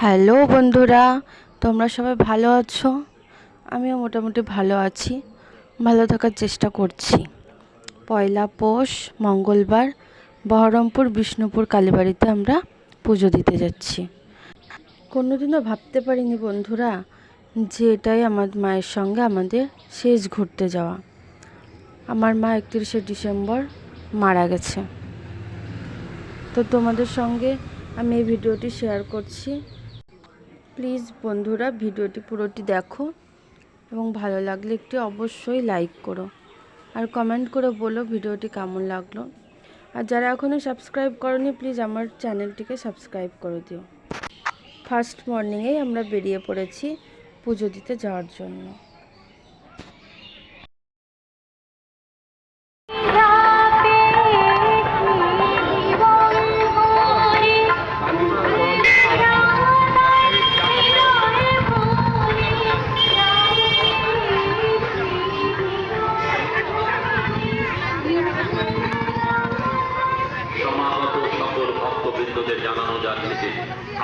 Hello বন্ধুরা, তোমরা সবাই ভালো আছো? আমিও মোটামুটি ভালো আছি, ভালো থাকার চেষ্টা করছি। পয়লা পৌষ মঙ্গলবার বহরমপুর বিষ্ণুপুর কালীবাড়িতে আমরা পুজো দিতে যাচ্ছি। কোনোদিনও ভাবতে পারিনি বন্ধুরা যে এটাই আমার মায়ের সঙ্গে আমাদের শেষ ঘুরতে যাওয়া। আমার মা 31শে ডিসেম্বর মারা গেছে। তো তোমাদের সঙ্গে আমি এই ভিডিওটি শেয়ার করছি। প্লিজ বন্ধুরা ভিডিওটি পুরোটি দেখো এবং ভালো লাগলে একটু অবশ্যই লাইক করো আর কমেন্ট করে বলো ভিডিওটি কেমন লাগলো। আর যারা এখনও সাবস্ক্রাইব করোনি প্লিজ আমার চ্যানেলটিকে সাবস্ক্রাইব করে দিও। ফার্স্ট মর্নিংয়েই আমরা বেরিয়ে পড়েছি পুজো দিতে যাওয়ার জন্য। জানানো যাচ্ছে যে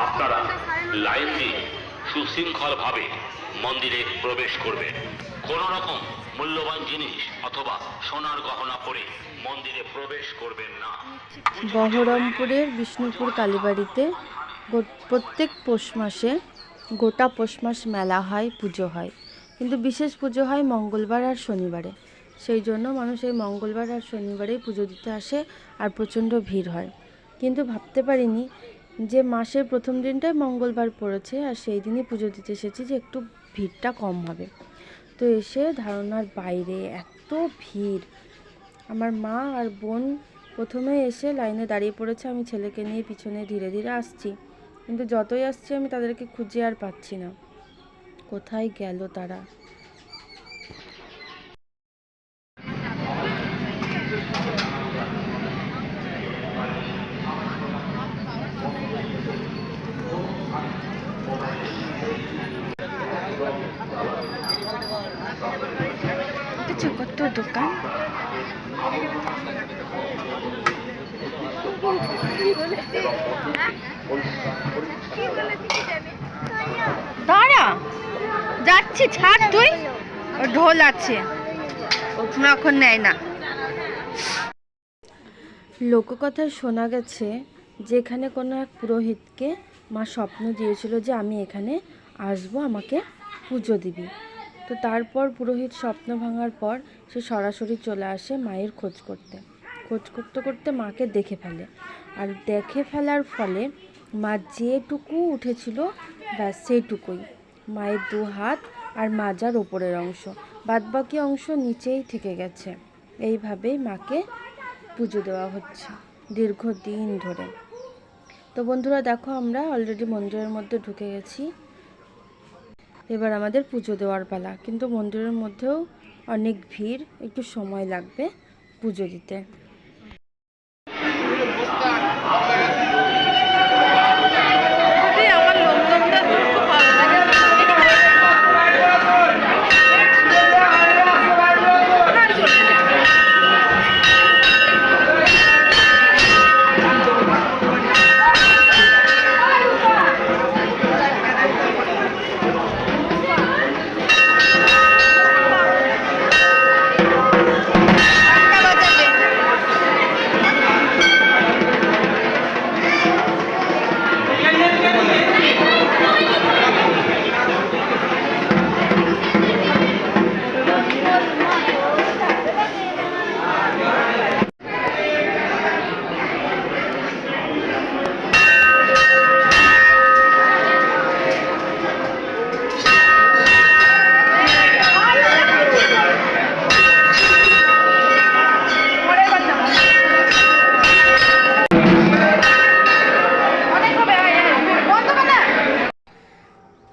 আপনারা লাইন দিয়ে সুশৃঙ্খলভাবে মন্দিরে প্রবেশ করবেন। কোনো রকম মূল্যবান জিনিস অথবা সোনার গহনা পরে মন্দিরে প্রবেশ করবেন না। বহরমপুরের বিষ্ণুপুর কালীবাড়িতে প্রত্যেক পৌষ মাসে গোটা পৌষ মাস মেলা হয়, পুজো হয়, কিন্তু বিশেষ পুজো হয় মঙ্গলবার আর শনিবারে। সেই জন্য মানুষ এই মঙ্গলবার আর শনিবারেই পুজো দিতে আসে আর প্রচণ্ড ভিড় হয়। কিন্তু ভাবতে পারিনি যে মাসের প্রথম দিনটাই মঙ্গলবার পড়েছে আর সেই দিনই পুজো দিতে এসেছি যে একটু ভিড়টা কম হবে। তো এসে ধারণার বাইরে এত ভিড়। আমার মা আর বোন প্রথমে এসে লাইনে দাঁড়িয়ে পড়েছে, আমি ছেলেকে নিয়ে পিছনে ধীরে ধীরে আসছি, কিন্তু যতই আসছি আমি তাদেরকে খুঁজে আর পাচ্ছি না, কোথায় গেল তারা। কত দোকান, দাঁড়া যাচ্ছি, ছাড় তুই, ঢোল আছে এখন নেয় না। লোককথায় শোনা গেছে যেখানে কোনো এক পুরোহিতকে মা স্বপ্ন দিয়েছিল যে আমি এখানে আসবো, আমাকে পুজো দিবি। তো তারপর পুরোহিত স্বপ্ন ভাঙার পর সে সরাসরি চলে আসে মায়ের খোঁজ করতে করতে মাকে দেখে ফেলে। আর দেখে ফেলার ফলে মা যেটুকু উঠেছিল ব্যাস সেইটুকুই, মায়ের দু হাত আর মাজার ওপরের অংশ, বাদবাকি অংশ নিচেই থেকে গেছে। এইভাবেই মাকে পুজো দেওয়া হচ্ছে দীর্ঘদিন ধরে। তো বন্ধুরা দেখো, আমরা অলরেডি মন্দিরের মধ্যে ঢুকে গেছি, এবার আমাদের পুজো দেওয়ার পালা। কিন্তু মন্দিরের মধ্যেও অনেক ভিড়, একটু সময় লাগবে পুজো দিতে।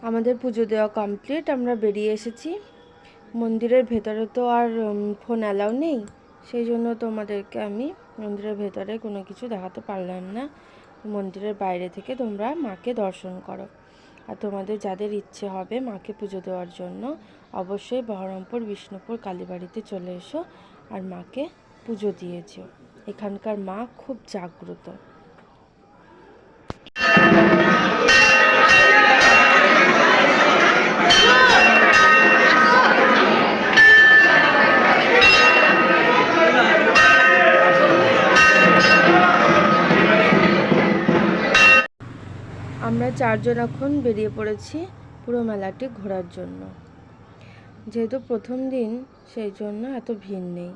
আমাদের পুজো দেওয়া কমপ্লিট, আমরা বেরিয়ে এসেছি। মন্দিরের ভেতরে তো আর ফোন অ্যালাউ নেই, সেই জন্য তোমাদেরকে আমি মন্দিরের ভেতরে কোনো কিছু দেখাতে পারলাম না। মন্দিরের বাইরে থেকে তোমরা মাকে দর্শন করো। আর তোমাদের যাদের ইচ্ছে হবে মাকে পুজো দেওয়ার জন্য অবশ্যই বহরমপুর বিষ্ণুপুর কালীবাড়িতে চলে এসো আর মাকে পুজো দিয়ে যেও। এখানকার মা খুব জাগ্রত। আমরা 4 জন এখন বেরিয়ে পড়েছি পুরো মেলাটি ঘোরার জন্য। যেহেতু প্রথম দিন সেই জন্য এত ভিড় নেই,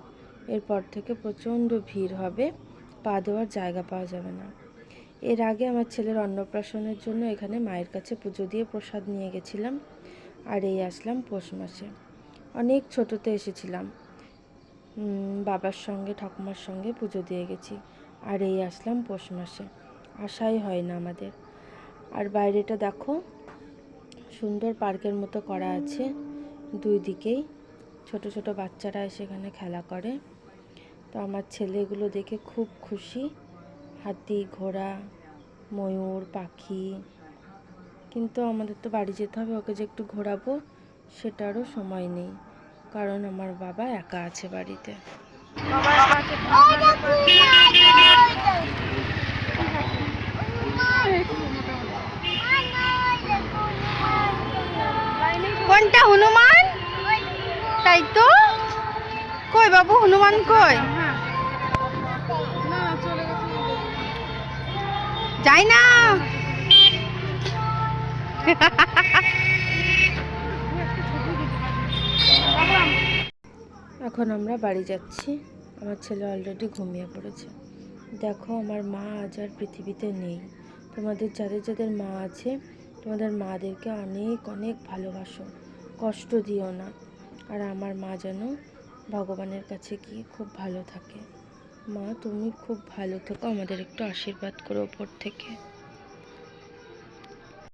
এরপর থেকে প্রচণ্ড ভিড় হবে, পা দেওয়ার জায়গা পাওয়া যাবে না। এর আগে আমার ছেলের অন্নপ্রাশনের জন্য এখানে মায়ের কাছে পুজো দিয়ে প্রসাদ নিয়ে গেছিলাম, আর এই আসলাম পৌষ মাসে। অনেক ছোটোতে এসেছিলাম, বাবার সঙ্গে ঠাকুমার সঙ্গে পুজো দিয়ে গেছি, আর এই আসলাম পৌষ মাসে, আশাই হয় না আমাদের। আর বাইরেটা দেখো, সুন্দর পার্কের মতো করা আছে, দুই দিকেই ছোট ছোট বাচ্চারা এসে এখানে খেলা করে। তো আমার ছেলে এগুলো দেখে খুব খুশি, হাতি, ঘোড়া, ময়ূর, পাখি। কিন্তু আমাদের তো বাড়ি যেতে হবে, ওকে যে একটু ঘোরাবো সেটারও সময় নেই, কারণ আমার বাবা একা আছে বাড়িতে। কোনটা হনুমান? তাই তো, কই বাবু হনুমান কই? যাই না। এখন আমরা বাড়ি যাচ্ছি, আমার ছেলে অলরেডি ঘুমিয়ে পড়েছে। দেখো, আমার মা আজ আর পৃথিবীতে নেই। তোমাদের যাদের যাদের মা আছে, তোমাদের মাদেরকে অনেক অনেক ভালোবাসো, কষ্ট দিও না। আর আমার মা যেন ভগবানের কাছে গিয়ে খুব ভালো থাকে। মা, তুমি খুব ভালো থেকো, আমাদের একটু আশীর্বাদ করো ওপর থেকে।